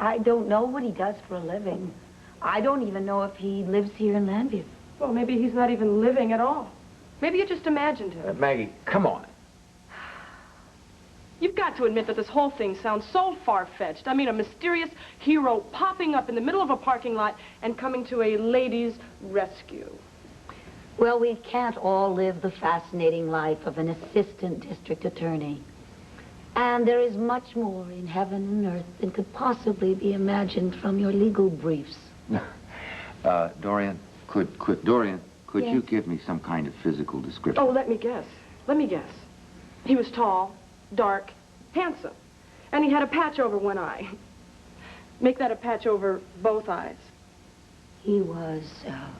I don't know what he does for a living. I don't even know if he lives here in Landview. Well, maybe he's not even living at all. Maybe you just imagined him. Maggie, come on. You've got to admit that this whole thing sounds so far-fetched. I mean, a mysterious hero popping up in the middle of a parking lot and coming to a lady's rescue. Well, we can't all live the fascinating life of an assistant district attorney. And there is much more in heaven and earth than could possibly be imagined from your legal briefs. Dorian, could Yes? you give me some kind of physical description? Oh, let me guess. He was tall, dark, handsome, and he had a patch over one eye. Make that a patch over both eyes. He was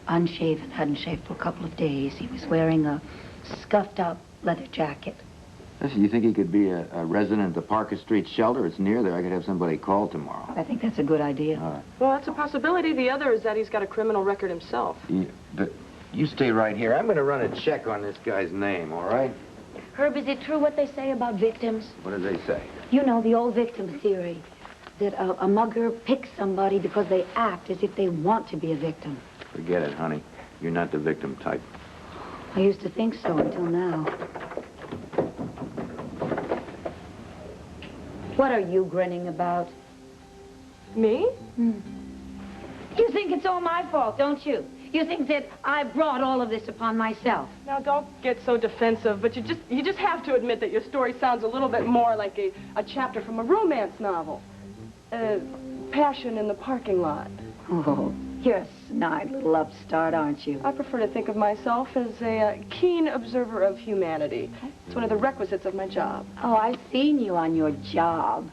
unshaven, hadn't shaved for a couple of days. He was wearing a scuffed-up leather jacket. Listen, you think he could be a resident of the Parker Street shelter? It's near there. I could have somebody called tomorrow. I think that's a good idea. All right. Well, that's a possibility. The other is that he's got a criminal record himself. You stay right here. I'm going to run a check on this guy's name, all right? Herb, is it true what they say about victims? What did they say? You know, the old victim theory, that a mugger picks somebody because they act as if they want to be a victim. Forget it, honey. You're not the victim type. I used to think so until now. What are you grinning about? Me? You think it's all my fault, don't you? You think that I brought all of this upon myself. Now, don't get so defensive, but you just have to admit that your story sounds a little bit more like a chapter from a romance novel. Passion in the parking lot. Oh, you're a snide little upstart, aren't you? I prefer to think of myself as a keen observer of humanity. It's one of the requisites of my job. Oh, I've seen you on your job.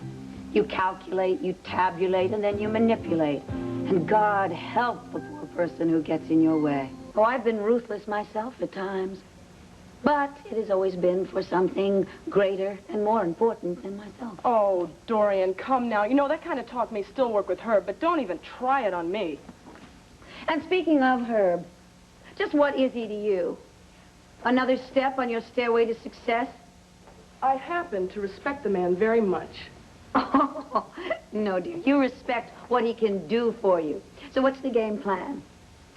You calculate, you tabulate, and then you manipulate. And God help the poor person who gets in your way. Oh, I've been ruthless myself at times. But it has always been for something greater and more important than myself. Oh, Dorian, come now. You know, that kind of talk may still work with Herb, but don't even try it on me. And speaking of Herb, just what is he to you? Another step on your stairway to success? I happen to respect the man very much. Oh, no, dear. You respect what he can do for you. So what's the game plan?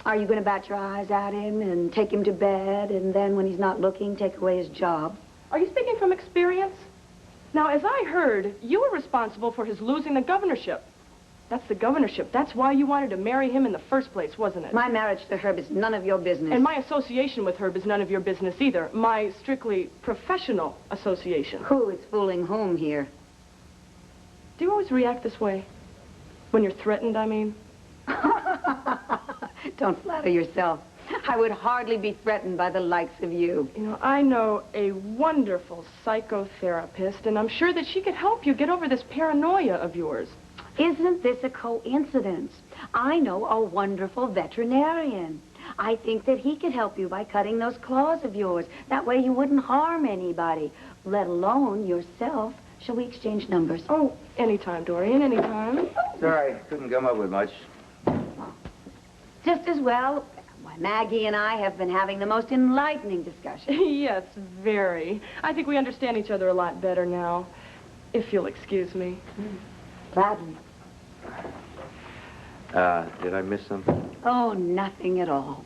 Are you going to bat your eyes at him and take him to bed, and then when he's not looking, take away his job? Are you speaking from experience? Now, as I heard, you were responsible for his losing the governorship. That's the governorship. That's why you wanted to marry him in the first place, wasn't it? My marriage to Herb is none of your business. And my association with Herb is none of your business either. My strictly professional association. Who is fooling whom here? Do you always react this way? When you're threatened, I mean? Don't flatter yourself. I would hardly be threatened by the likes of you. You know, I know a wonderful psychotherapist, and I'm sure that she could help you get over this paranoia of yours. Isn't this a coincidence? I know a wonderful veterinarian. I think that he could help you by cutting those claws of yours. That way you wouldn't harm anybody, let alone yourself. Shall we exchange numbers? Oh, anytime, Dorian, anytime. Sorry, couldn't come up with much. Just as well. Why, Maggie and I have been having the most enlightening discussion. Yes, very. I think we understand each other a lot better now, if you'll excuse me. Gladly. Did I miss something? Oh, nothing at all.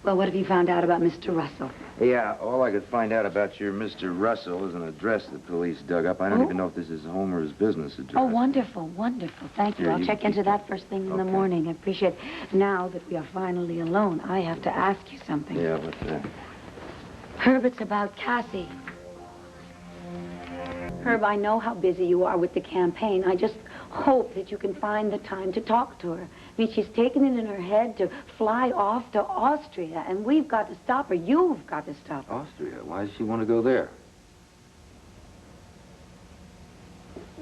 Well, what have you found out about Mr. Russell? Yeah, all I could find out about your Mr. Russell is an address the police dug up. I don't even know if this is Homer's business address. Oh, wonderful, wonderful. Thank you. Here, I'll check into that first thing in the morning. I appreciate it. Now that we are finally alone, I have to ask you something. Yeah, what's that? Herb, it's about Cassie. Herb, I know how busy you are with the campaign. I just hope that you can find the time to talk to her. I mean, she's taken it in her head to fly off to Austria, and we've got to stop her. You've got to stop her. Austria? Why does she want to go there?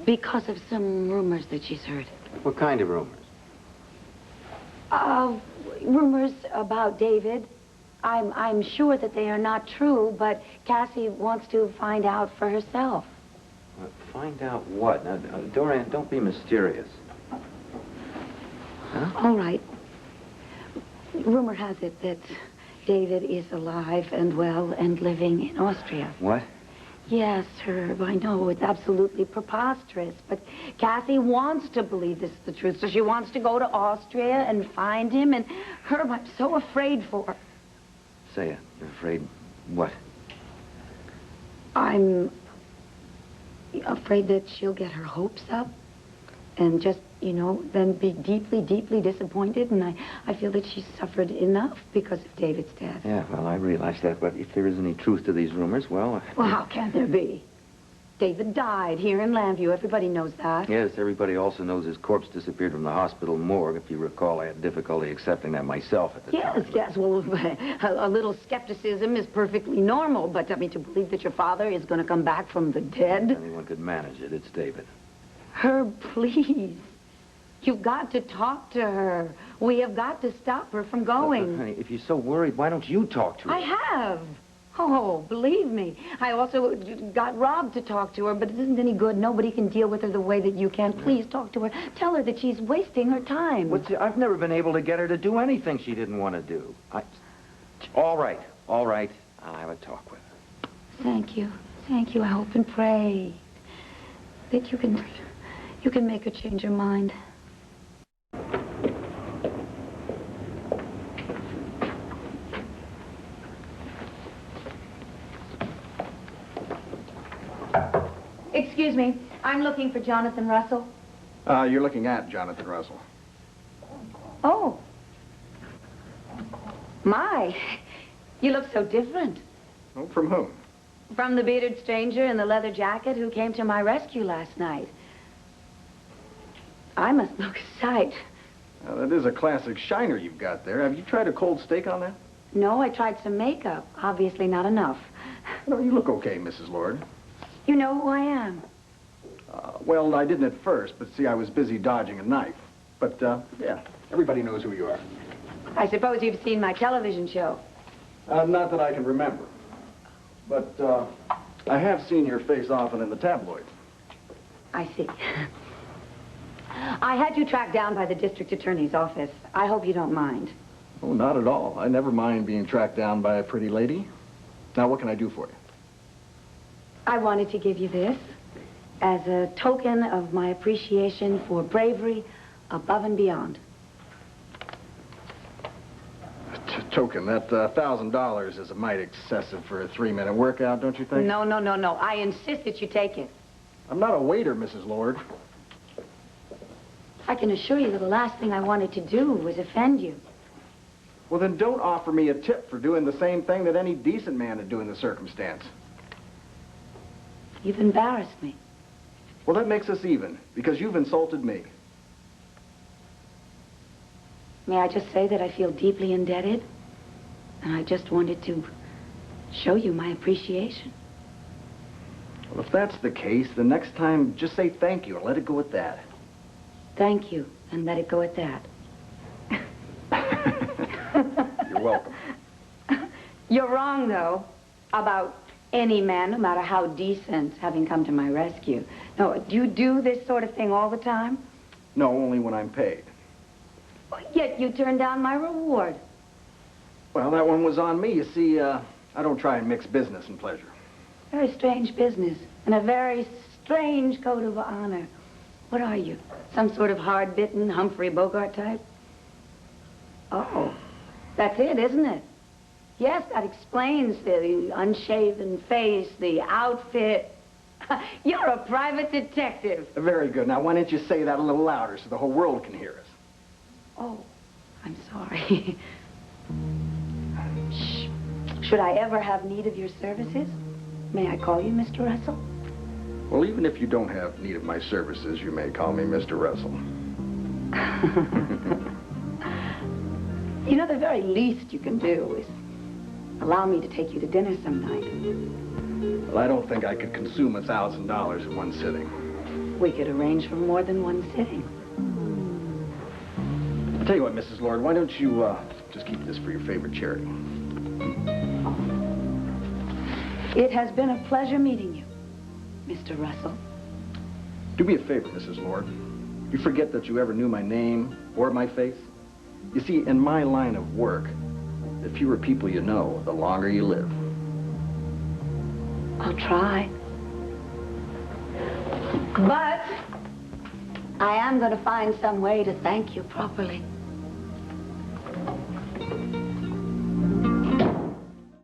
Because of some rumors that she's heard. What kind of rumors? Rumors about David. I'm sure that they are not true, but Cassie wants to find out for herself. Find out what? Now, Dorian, don't be mysterious. Huh? All right. Rumor has it that David is alive and well and living in Austria. What? Yes, Herb, I know. It's absolutely preposterous. But Kathy wants to believe this is the truth, so she wants to go to Austria and find him. And Herb, I'm so afraid for her. Say it. You're afraid what? I'm afraid that she'll get her hopes up and just, you know, then be deeply, deeply disappointed. And I feel that she's suffered enough because of David's death. Yeah, well, I realize that. But if there is any truth to these rumors, well... Well, how can there be? David died here in Llanview. Everybody knows that. Yes, everybody also knows his corpse disappeared from the hospital morgue. If you recall, I had difficulty accepting that myself at the time. Yes. Well, a little skepticism is perfectly normal. But, I mean, to believe that your father is going to come back from the dead... Anyone could manage it. It's David. Herb, please. You've got to talk to her. We have got to stop her from going. Honey, if you're so worried, why don't you talk to her? I have. Oh, believe me. I also got Rob to talk to her, but it isn't any good. Nobody can deal with her the way that you can. Please talk to her. Tell her that she's wasting her time. I've never been able to get her to do anything she didn't want to do. All right. I'll have a talk with her. Thank you. I hope and pray that you can make her change her mind. Excuse me. I'm looking for Jonathan Russell. You're looking at Jonathan Russell. Oh. My. You look so different. Oh, from whom? From the bearded stranger in the leather jacket who came to my rescue last night. I must look a sight. That is a classic shiner you've got there. Have you tried a cold steak on that? No, I tried some makeup. Obviously not enough. No, you look okay, Mrs. Lord. You know who I am? Well, I didn't at first, but see, I was busy dodging a knife. But, yeah, everybody knows who you are. I suppose you've seen my television show. Not that I can remember. But, I have seen your face often in the tabloids. I see. I had you tracked down by the district attorney's office. I hope you don't mind. Oh, not at all. I never mind being tracked down by a pretty lady. Now, what can I do for you? I wanted to give you this as a token of my appreciation for bravery above and beyond. Token, that $1,000 is a mite excessive for a 3-minute workout, don't you think? No. I insist that you take it. I'm not a waiter, Mrs. Lord. I can assure you that the last thing I wanted to do was offend you. Well, then don't offer me a tip for doing the same thing that any decent man would do in the circumstance. You've embarrassed me. Well, that makes us even, because you've insulted me. May I just say that I feel deeply indebted? And I just wanted to show you my appreciation. Well, if that's the case, the next time, just say thank you and let it go at that. Thank you, and let it go at that. You're welcome. You're wrong, though, about any man, no matter how decent, having come to my rescue. No, do you do this sort of thing all the time? No, only when I'm paid. Yet you turned down my reward. Well, that one was on me. You see, I don't try and mix business and pleasure. Very strange business, and a very strange code of honor. What are you? Some sort of hard-bitten Humphrey Bogart type? Oh, that's it, isn't it? Yes, that explains the unshaven face, the outfit. You're a private detective. Very good. Now, why don't you say that a little louder so the whole world can hear us? Oh, I'm sorry. Shh. Should I ever have need of your services, may I call you Mr. Russell? Well, even if you don't have need of my services, you may call me Mr. Russell. You know, the very least you can do is allow me to take you to dinner some night. Well, I don't think I could consume $1,000 in one sitting. We could arrange for more than one sitting. I'll tell you what, Mrs. Lord, why don't you just keep this for your favorite charity? It has been a pleasure meeting you, Mr. Russell. Do me a favor, Mrs. Lord. You forget that you ever knew my name or my face? You see, in my line of work, the fewer people you know, the longer you live. I'll try. But I am going to find some way to thank you properly.